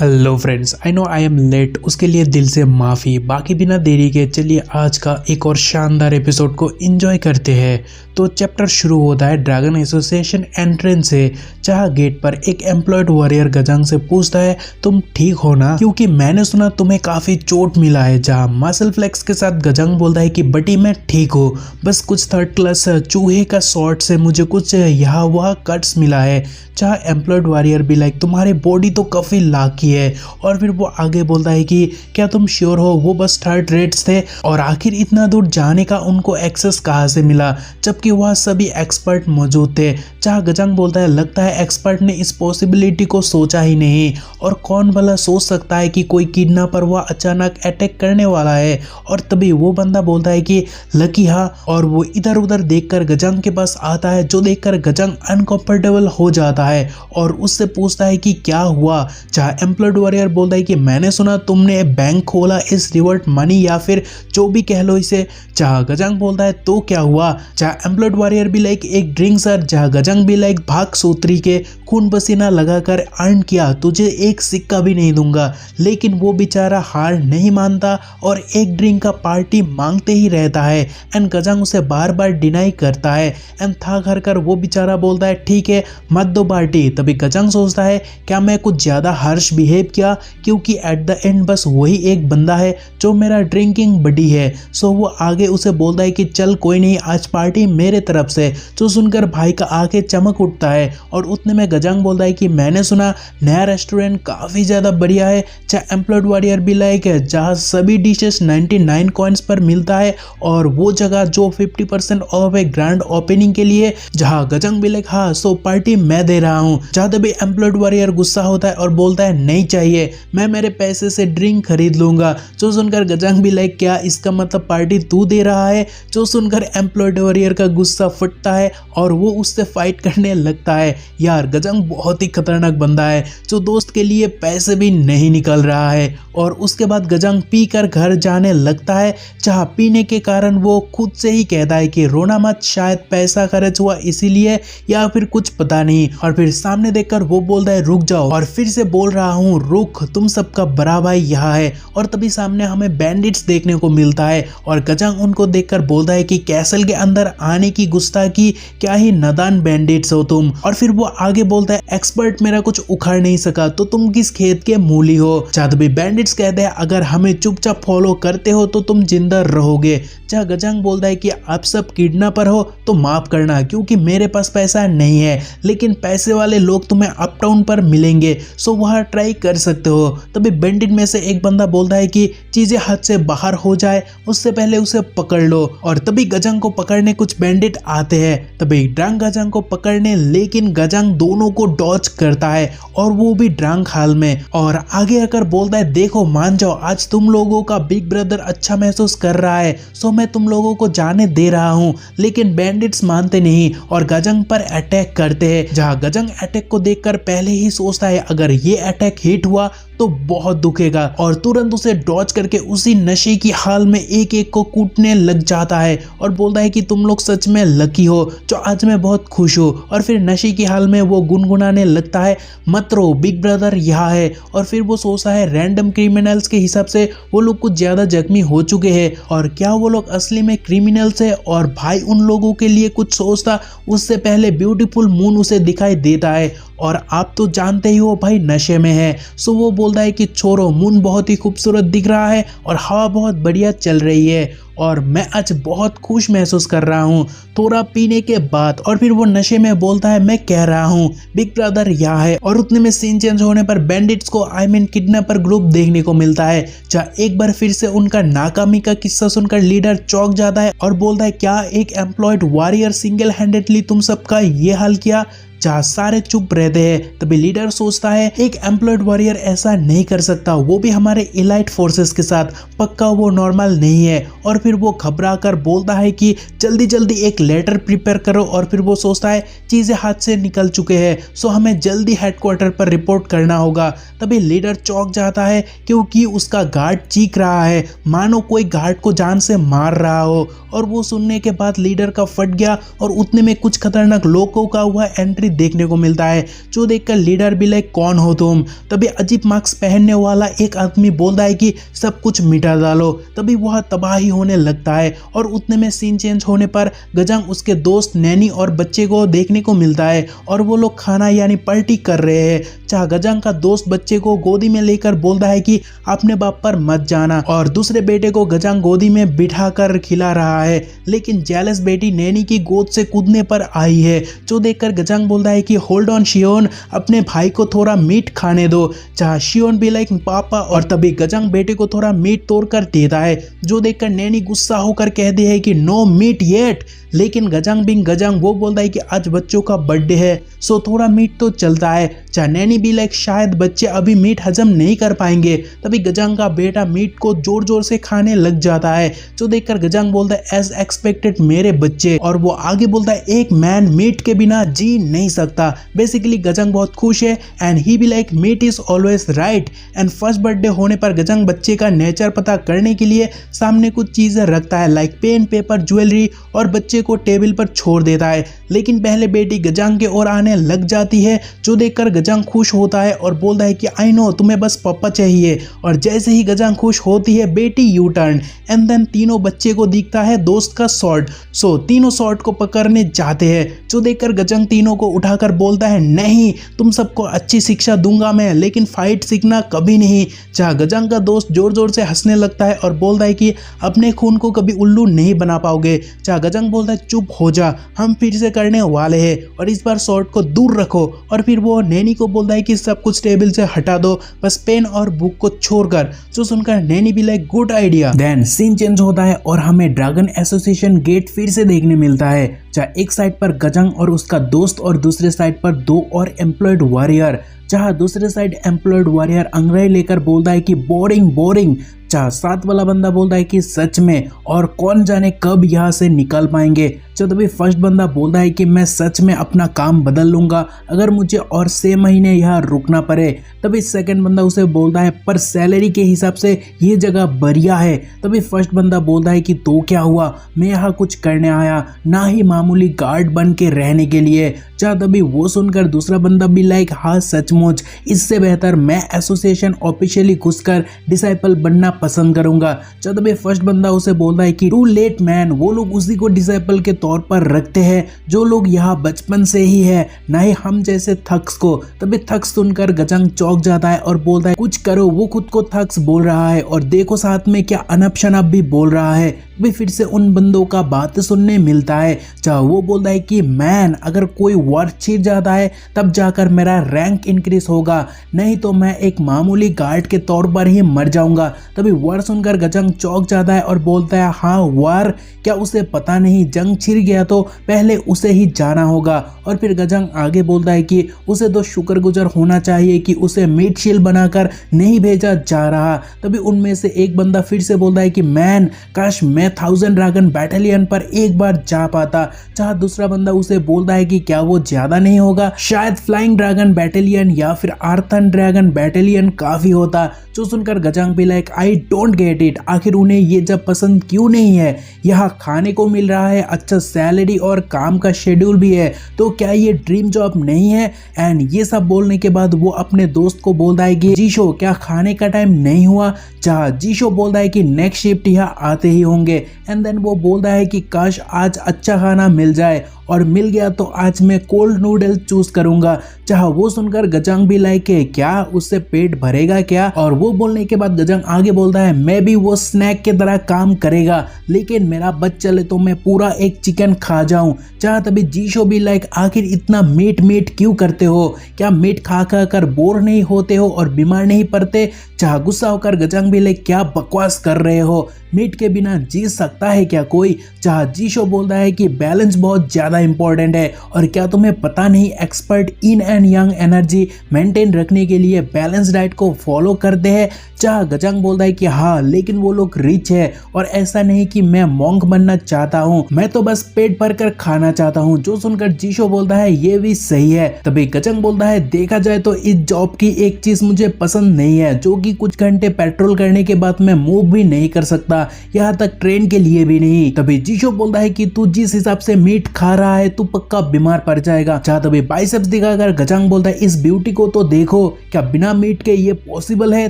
Hello friends, I know I am late, उसके लिए दिल से माफ़ी। बाकी बिना देरी के चलिए आज का एक और शानदार एपिसोड को एंजॉय करते हैं। तो चैप्टर शुरू होता है ड्रैगन एसोसिएशन एंट्रेंस से, जहाँ गेट पर एक एम्प्लॉयड वॉरियर गजंग से पूछता है तुम ठीक हो ना, क्योंकि मैंने सुना तुम्हें काफ़ी चोट मिला है। जहाँ मसल फ्लेक्स के साथ गजंग बोलता है कि बटी मैं ठीक हूँ, बस कुछ थर्ड क्लास चूहे का शॉट से मुझे कुछ यहाँ वहाँ कट्स मिला है। जहाँ एम्प्लॉयड वॉरियर भी लाइक तुम्हारी बॉडी तो काफ़ी लाकी है। और फिर वो आगे बोलता है कि क्या तुम श्योर हो वो बस थर्ड रेट्स थे, और आखिर इतना दूर जाने का उनको एक्सेस कहाँ से मिला जबकि वहाँ सभी एक्सपर्ट मौजूद थे। जहाँ गजंग बोलता है लगता है एक्सपर्ट ने इस पॉसिबिलिटी को सोचा ही नहीं, और कौन भला सोच सकता है कि कोई किडनैपर वह अचानक अटैक करने वाला है। और तभी वो बंदा बोलता है कि लकी हाँ, और वो इधर उधर देखकर गजंग के पास आता है, जो देखकर गजंग अनकंफर्टेबल हो जाता है और उससे पूछता है कि क्या हुआ। जहाँ एम्प्लॉयड वॉरियर बोलता है कि मैंने सुना तुमने बैंक खोला, इस रिवर्ट मनी या फिर जो भी कह लो इसे। जहाँ गजंग बोलता है तो क्या हुआ। जहाँ एम्प्लॉयड वॉरियर भी लाइक एक ड्रिंक सर। जहाँ गजंग भी लाइक भाग सूत्री के खून पसीना लगाकर अर्न किया, तुझे एक सिक्का भी नहीं दूंगा। लेकिन वो बेचारा हार नहीं मानता और एक ड्रिंक का पार्टी मांगते ही रहता है। एंड गजंग उसे बार बार डिनाई करता है। एंड थक हार कर वो बेचारा बोलता है ठीक है मत दो पार्टी। तभी गजंग सोचता है क्या मैं कुछ ज़्यादा हार्श बिहेव किया, क्योंकि एट द एंड बस वही एक बंदा है जो मेरा ड्रिंकिंग बडी है। सो वो आगे उसे बोलता है कि चल कोई नहीं, आज पार्टी मेरे तरफ से। जो सुनकर भाई का आंखें चमक उठता है। और उतने में गजंग बोलता है कि मैंने सुना नया रेस्टोरेंट काफ़ी ज़्यादा बढ़िया है। चाहे एम्प्लॉयड वॉरियर भी लाइक है, जहाँ सभी डिशेस 99 कॉइन्स पर मिलता है, और वो जगह जो 50% ऑफ है ग्रैंड ओपनिंग के लिए। जहाँ गजंग भी लाइक हाँ सो पार्टी मैं दे रहा हूँ। जहाँ तभी एम्प्लॉयड वॉरियर गुस्सा होता है और बोलता है नहीं चाहिए, मैं मेरे पैसे से ड्रिंक खरीद लूंगा। जो सुनकर गजंग भी लाइक क्या इसका मतलब पार्टी तू दे रहा है। जो सुनकर एम्प्लॉयड वॉरियर का गुस्सा फटता है और वो उससे फाइट करने लगता है। यार गजंग बहुत ही खतरनाक बंदा है, जो दोस्त के लिए पैसे भी नहीं निकल रहा है। और उसके बाद गजंग पी कर घर जाने लगता है। जहाँ पीने के कारण वो खुद से ही कहता है कि रोना मत, शायद पैसा खर्च हुआ इसीलिए, या फिर कुछ पता नहीं। और फिर सामने देखकर वो बोलता है रुक जाओ, और फिर से बोल रहा हूँ रुक, तुम सबका बड़ा भाई यहाँ है। और तभी सामने हमें बैंडिट्स देखने को मिलता है, और गजंग उनको देखकर बोलता है कि कैसल के अंदर आने की गुस्ताखी, क्या ही नादान बैंडिट्स हो तुम। और फिर वो आगे बोलता है एक्सपर्ट मेरा कुछ उखाड़ नहीं सका तो तुम किस खेत के मूली हो। जहाँ तभी बैंडिट्स कहते हैं अगर हमें चुपचाप फॉलो करते हो तो तुम जिंदा रहोगे। जहाँ गजंग बोलता है कि आप सब किडनैपर हो तो माफ करना, क्योंकि मेरे पास पैसा नहीं है, लेकिन पैसे वाले लोग तुम्हें अपटाउन पर मिलेंगे, सो वहाँ ट्राई कर सकते हो। तभी बैंडिट में से एक बंदा बोलता है कि चीजें हाथ से बाहर हो जाए उससे पहले उसे पकड़ लो। और तभी गजंग को पकड़ने कुछ बैंडिट आते हैं। तभी ड्रंक गजंग को पकड़ने, लेकिन गजंग दोनों को डॉज करता है, और वो भी ड्रंक हाल में। और आगे आकर बोलता है देखो मान जाओ, आज तुम लोगों का बिग ब्रदर अच्छा महसूस कर रहा है, सो मैं तुम लोगों को जाने दे रहा हूँ। लेकिन बैंडिट्स मानते नहीं और गजंग पर अटैक करते हैं। जहाँ गजंग अटैक को देखकर पहले ही सोचता है अगर ये अटैक हिट हुआ तो बहुत दुखेगा, और तुरंत उसे डॉज करके उसी नशे की हाल में एक एक को कूटने लग जाता है। और बोलता है कि तुम लोग सच में लकी हो, जो आज मैं बहुत खुश हूँ। और फिर नशे की हाल में वो गुनगुनाने लगता है मत रो, बिग ब्रदर यहाँ है। और फिर वो सोचता है रैंडम क्रिमिनल्स के हिसाब से वो लोग कुछ ज्यादा जख्मी हो चुके हैं, और क्या वो लोग असली में क्रिमिनल्स है। और भाई उन लोगों के लिए कुछ सोचता उससे पहले ब्यूटीफुल मून उसे दिखाई देता है, और आप तो जानते ही हो भाई नशे में है। सो वो बोलता है कि छोड़ो, मून बहुत ही खूबसूरत दिख रहा है और हवा बहुत बढ़िया चल रही है, और मैं आज बहुत खुश महसूस कर रहा हूँ थोड़ा पीने के बाद। और फिर वो नशे में बोलता है मैं कह रहा हूँ बिग ब्रदर यहाँ है। और उतने में सीन चेंज होने पर बैंडिट्स को किडनैपर ग्रुप देखने को मिलता है। जहाँ एक बार फिर से उनका नाकामी का किस्सा सुनकर लीडर चौंक जाता है और बोलता है क्या एक एम्प्लॉयड वॉरियर सिंगल हैंडेडली तुम सबका ये हाल किया। जहाँ सारे चुप रहते हैं। तभी लीडर सोचता है एक एम्प्लॉयड वॉरियर ऐसा नहीं कर सकता, वो भी हमारे एलाइट फोर्सेस के साथ, पक्का वो नॉर्मल नहीं है। और फिर वो घबरा कर बोलता है कि जल्दी जल्दी एक लेटर प्रिपेयर करो। और फिर वो सोचता है चीज़ें हाथ से निकल चुके हैं, सो हमें जल्दी हेडक्वार्टर पर रिपोर्ट करना होगा। तभी लीडर चौंक जाता है क्योंकि उसका गार्ड चीख रहा है मानो कोई गार्ड को जान से मार रहा हो। और वो सुनने के बाद लीडर का फट गया, और उतने में कुछ खतरनाक लोगों का हुआ एंट्री देखने को मिलता है, जो देखकर लीडर भी लाइक कौन हो तुम। तभी अजीब मास्क पहनने वाला एक आदमी बोलता है कि सब कुछ मिटा डालो। तभी वह तबाही होने लगता है और उतने में सीन चेंज होने पर गजंग उसके दोस्त नैनी और बच्चे को देखने को मिलता है और वो लोग खाना यानी पार्टी कर रहे हैं। जहाँ गजंग का दोस्त बच्चे को गोदी में लेकर बोलता है कि अपने बाप पर मत जाना और दूसरे बेटे को गजंग गोदी में बिठा कर खिला रहा है, लेकिन जेलस बेटी नैनी की गोद से कूदने पर आई है, जो देखकर गजंग बोलता है कि होल्ड ऑन शियोन, अपने भाई को थोड़ा मीट खाने दो। जहाँ शियोन भी लाइक पापा, और तभी गजंग बेटे को थोड़ा मीट तोड़ कर देता है, जो देखकर नैनी गुस्सा होकर कहती है कि नो मीट येट। लेकिन गजंग बिंग गजंग वो बोलता है कि आज बच्चों का बर्थडे है, सो थोड़ा मीट तो चलता है। चाहे नैनी भी लाइक शायद बच्चे अभी मीट हजम नहीं कर पाएंगे। तभी गजंग का बेटा मीट को जोर जोर से खाने लग जाता है, जो देखकर गजंग बोलता है एज एक्सपेक्टेड मेरे बच्चे, और वो आगे बोलता है एक मैन मीट के बिना जी नहीं सकता। बेसिकली गजंग बहुत खुश है एंड ही भी like meet is always right. And first birthday होने पर गजंग बच्चे का नेचर पता करने के लिए सामने कुछ चीजें रखता है लाइक पेन पेपर ज्वेलरी, और बच्चे को टेबल पर छोड़ देता है। लेकिन पहले बेटी गजंग के ओर आने लग जाती है, जो देखकर गजंग खुश होता है और बोलता है कि आई नो तुम्हें बस पापा चाहिए। और जैसे ही गजंग खुश होती है बेटी यू टर्न एंड देन तीनों बच्चे को दिखता है दोस्त का स्वॉर्ड, सो तीनों स्वॉर्ड को पकड़ने जाते हैं, जो देखकर गजंग तीनों को उठाकर बोलता है नहीं तुम सबको अच्छी शिक्षा दूंगा मैं, लेकिन फाइट सीखना कभी नहीं। जहाँ गजंग का दोस्त जोर जोर से हंसने लगता है और बोलता है कि अपने खून को कभी उल्लू नहीं बना पाओगे। जहाँ गजंग बोलता है चुप हो जा, हम फिर से करने वाले हैं और इस बार स्वॉर्ड को दूर रखो। और फिर वो नैनी को बोलता है कि सब कुछ टेबल से हटा दो, बस पेन और बुक को छोड़कर, जो सुनकर नैनी भी like good idea. Then scene change होता है और हमें ड्रैगन एसोसिएशन गेट फिर से देखने मिलता है, जहाँ एक साइड पर गजंग और उसका दोस्त और दूसरे साइड पर दो और एम्प्लॉयड वॉरियर। जहाँ दूसरे साइड एम्प्लॉयड वॉरियर अंग्रेजी लेकर बोलता है कि बोरिंग बोरिंग। जहाँ साथ वाला बंदा बोलता है कि सच में, और कौन जाने कब यहाँ से निकल पाएंगे। तो तभी फर्स्ट बंदा बोलता है कि मैं सच में अपना काम बदल लूंगा अगर मुझे और 6 महीने यहाँ रुकना पड़े। तभी सेकंड बंदा उसे बोलता है पर सैलरी के हिसाब से ये जगह बढ़िया है। तभी फर्स्ट बंदा बोलता है कि तो क्या हुआ, मैं यहाँ कुछ करने आया, ना ही मामूली गार्ड बन के रहने के लिए। जहाँ तभी वो सुनकर दूसरा बंदा भी लाइक हाँ सचमुच, इससे बेहतर मैं एसोसिएशन ऑफिशियली घुसकर डिसाइपल बनना पसंद करूंगा। जब तभी फर्स्ट बंदा उसे बोलता है कि टू लेट मैन, वो लोग उसी को डिसाइपल के तौर पर रखते हैं जो लोग यहाँ बचपन से ही है, ना ही हम जैसे थक्स को। तभी थक्स सुनकर गजंग चौंक जाता है और बोलता है कुछ करो। वो खुद को थक्स बोल रहा है और देखो साथ में क्या अनप शनप भी बोल रहा है। तभी फिर से उन बंदों का बात सुनने मिलता है, जहाँ वो बोलता है कि मैन अगर कोई वर्ड छिड़ जाता है तब जाकर मेरा रैंक इंक्रीज होगा, नहीं तो मैं एक मामूली गार्ड के तौर पर ही मर जाऊंगा। तभी वर्ड सुनकर गजंग चौंक जाता है और बोलता है हाँ वार, क्या उसे पता नहीं जंग छिड़ गया तो पहले उसे ही जाना होगा। और फिर गजंग आगे बोलता है कि उसे तो शुक्रगुजार होना चाहिए कि उसे मीट शील बनाकर नहीं भेजा जा रहा। तभी उनमें से एक बंदा फिर से बोलता है कि मैन काश मैं 1000 ड्रैगन बैटालियन पर एक बार जा पाता। जहाँ दूसरा बंदा उसे बोलता है कि क्या वो ज्यादा नहीं होगा, शायद फ्लाइंग ड्रैगन बैटालियन या फिर आर्थन ड्रैगन बैटालियन काफी होता। जो सुनकर गजंग भी like I don't get it, आखिर उन्हें ये जब पसंद क्यों नहीं है, यहाँ खाने को मिल रहा है, अच्छा सैलरी और काम का शेड्यूल भी है, तो क्या ये ड्रीम जॉब नहीं है। एंड ये सब बोलने के बाद वो अपने दोस्त को बोलता है कि जीशो क्या खाने का टाइम नहीं हुआ। जहाँ जीशो बोलता है कि नेक्स्ट शिफ्ट यहाँ आते ही होंगे। एंड देन वो बोलता है कि काश आज अच्छा खाना मिल जाए, और मिल गया तो आज मैं कोल्ड नूडल चूज करूंगा। जहाँ वो सुनकर गजंग भी लाइक है क्या उससे पेट भरेगा क्या। और वो बोलने के बाद गजंग आगे बोलता है मैं भी वो स्नैक के तरह काम करेगा, लेकिन मेरा बच चले तो मैं पूरा एक चिकन खा जाऊं। जहाँ तभी जीशो भी लाइक आखिर इतना मीट मीट क्यों करते हो, क्या मीट खा खा कर बोर नहीं होते हो और बीमार नहीं पड़ते। जहाँ गुस्सा होकर गजंग भी लाइक क्या बकवास कर रहे हो, मीट के बिना जी सकता है क्या कोई। जहाँ जीशो बोलता है कि बैलेंस बहुत ज्यादा इंपॉर्टेंट है, और क्या तुम्हें पता नहीं expert in and young energy maintain रखने के लिए बैलेंस डाइट को फॉलो करते हैं। जहाँ गजंग बोलता है कि हाँ लेकिन वो लोग रिच है, और ऐसा नहीं कि मैं मॉन्क बनना चाहता हूँ, मैं तो बस पेट भर कर खाना चाहता हूँ। जो सुनकर जीशो बोलता है ये भी सही है। तभी गजंग बोलता है देखा जाए तो इस जॉब की एक चीज मुझे पसंद नहीं है, जो कि कुछ घंटे पेट्रोल करने के बाद मैं मूव भी नहीं कर सकता, यहाँ तक ट्रेन के लिए भी नहीं। तभी जीशो बोलता है कि तू जिस हिसाब से मीट खा रहा है तू पक्का बीमार पड़ जाएगा। जहाँ तभी बाइसेप्स दिखाकर गजांग बोलता है इस ब्यूटी को तो देखो, क्या बिना मीट के ये पॉसिबल है।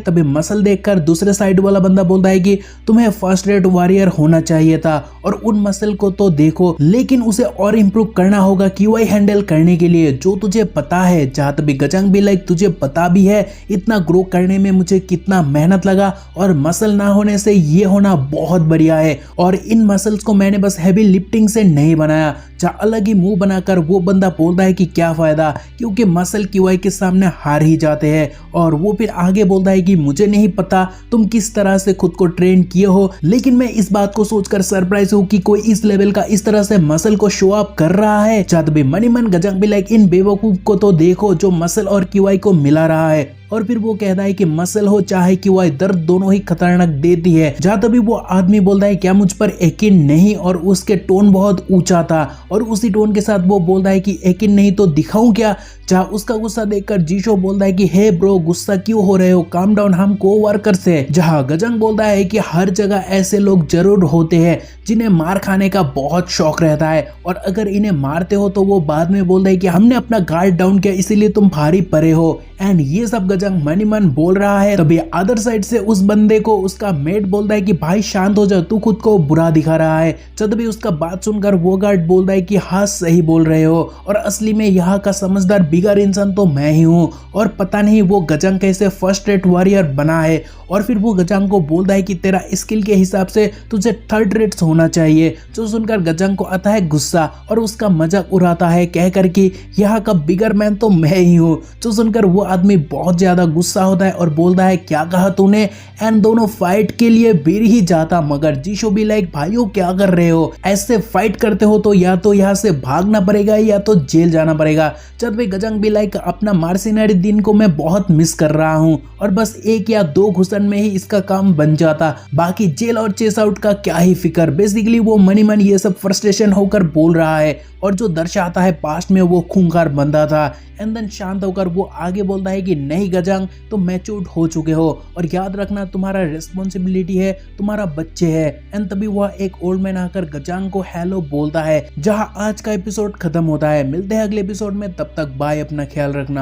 तभी मसल देखकर दूसरे साइड वाला बंदा बोलता है कि तुम्हें फर्स्ट रेट वॉरियर होना चाहिए था और उन मसल को तो देखो, लेकिन उसे और इम्प्रूव करना होगा क्यूआई हैंडल करने के लिए जो तुझे पता है। जहाँ तभी गजांग भी लाइक तुझे पता भी है इतना ग्रो करने में मुझे कितना मेहनत लगा और मसल ना होने से ये होना बहुत बढ़िया है और इन मसल्स को मैंने बस हैवी लिफ्टिंग से नहीं बनाया। जहाँ अलग ही मुंह बनाकर वो बंदा बोलता है कि क्या फायदा, क्योंकि मसल क्यूआई के सामने हार ही जाते हैं। और वो फिर आगे बोलता है कि मुझे नहीं पता तुम किस तरह से खुद को ट्रेन किए हो, लेकिन मैं इस बात को सोचकर सरप्राइज हूँ कि कोई इस लेवल का इस तरह से मसल को शो अप कर रहा है। जब भी मनी मन गजांग भी लाइक इन बेवकूफ को तो देखो जो मसल और क्यूआई को मिला रहा है। और फिर वो कहता है कि मसल हो चाहे क्यूआई दर्द दोनों ही खतरनाक देती है। जहाँ तभी वो आदमी बोलता है क्या मुझ पर यकीन नहीं, और उसके टोन बहुत ऊंचा था और उसी टोन के साथ वो बोलता है कि यकीन नहीं तो दिखाऊं क्या। जहाँ उसका गुस्सा देखकर जीशो बोलता है कि हे ब्रो गुस्सा क्यों हो रहे हो, काम डाउन, हम कोवर्कर्स है। जहाँ गजांग बोलता है कि हर जगह ऐसे लोग जरूर होते हैं जिन्हें मार खाने का बहुत शौक रहता है और अगर इन्हें मारते हो तो वो बाद में बोलता है कि हमने अपना गार्ड डाउन किया इसीलिए तुम भारी पड़े हो। एंड ये सब गजांग मनी मन बोल रहा है। तभी अदर साइड से उस बंदे को उसका मेट बोलता है कि भाई शांत हो जा, तू खुद को बुरा दिखा रहा है। तभी उसका बात सुनकर वो गार्ड बोलता है कि हाँ सही बोल रहे हो और असली में यहाँ का समझदार बिगर इंसान तो मैं ही हूँ और पता नहीं वो गजांग कैसे फर्स्ट रेट वॉरियर बना है। और फिर वो गजांग को बोलता है कि तेरा स्किल के हिसाब से तुझे थर्ड रेट्स होना चाहिए। जो सुनकर गजांग को आता है गुस्सा और उसका मजाक उड़ाता है कहकर कि यहाँ का बिगर मैन तो मैं ही हूँ। जो सुनकर वो आदमी बहुत ज्यादा गुस्सा होता है और बोलता है क्या कहा तूने। एंड दोनों फाइट के लिए भिड़ ही जाता, मगर जीशो भी लाइक भाइयों क्या कर रहे हो, ऐसे फाइट करते हो तो या तो यहाँ से भागना पड़ेगा या तो जेल जाना पड़ेगा। जब भी गजांग भी लाइक अपना मार्सिनरी दिन को मैं बहुत मिस कर रहा हूँ और बस 1 या 2 घुसन में ही इसका काम बन जाता, बाकी जेल और चेस आउट का क्या ही फिकर। बेसिकली वो मनी मन ये सब फ्रस्ट्रेशन होकर बोल रहा है और जो दर्शाता है पास्ट में वो खूंखार बंदा था। एंड देन शांत होकर वो आगे बोलता है कि नहीं गजांग तुम मैच्योर्ड हो चुके हो और याद रखना तुम्हारा रिस्पॉन्सिबिलिटी है, तुम्हारा बच्चे है। एंड तभी वह एक ओल्ड मैन आकर गजांग को हेलो बोलता है। जहां आज का एपिसोड खत्म होता है। मिलते हैं अगले एपिसोड में, तब तक बाय, अपना ख्याल रखना।